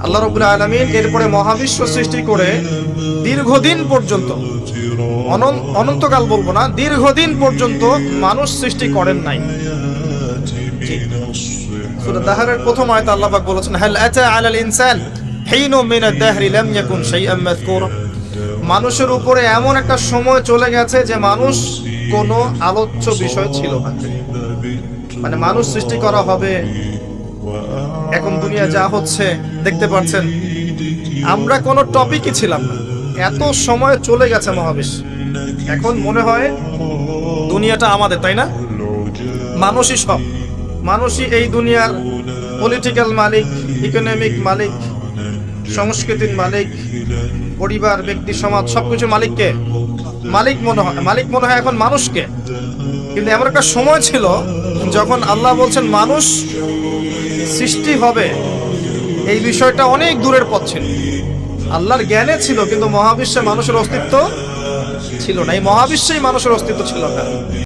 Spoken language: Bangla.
আল্লাহ রাব্বুল আলামিন এরপরে মহাবিশ্ব সৃষ্টি করে দীর্ঘদিন পর্যন্ত, অনন্তকাল বলবো না, দীর্ঘদিন পর্যন্ত মানুষ সৃষ্টি করেন নাই। সূরা দাহরের প্রথম আয়াতে আল্লাহ পাক বলেছেন, হাল আতা আলাল ইনসান হিনুম মিনাদ দাহরি লাম ইয়াকুন শাইআম মাযকুরা। মানুষের উপরে এমন একটা সময় চলে গেছে যে মানুষ কোনো আলোচ্য বিষয় ছিল না। মানে মানুষ সৃষ্টি করা হবে, এখন দুনিয়া যা হচ্ছে দেখতে পাচ্ছেন, আমরা কোনো টপিকই ছিলাম না, এত সময় চলে গেছে মহাবিশ্ব। এখন মনে হয় দুনিয়াটা আমাদের, তাই না? মানুষই সব, মানুষই এই দুনিয়ার পলিটিক্যাল মালিক, ইকোনমিক মালিক, সংস্কৃতির মালিক, পরিবার, ব্যক্তি, সমাজ, সবকিছু মালিককে মালিক মনে হয় এখন মানুষকে। কিন্তু এমন একটা সময় ছিল যখন আল্লাহ বলছেন মানুষ সৃষ্টি হবে, এই বিষয়টা অনেক দূরের পথ ছিল। আল্লাহর জ্ঞানে ছিল, কিন্তু মহাবিশ্বে মানুষের অস্তিত্ব ছিল না। এই মহাবিশ্বেই মানুষের অস্তিত্ব ছিল না।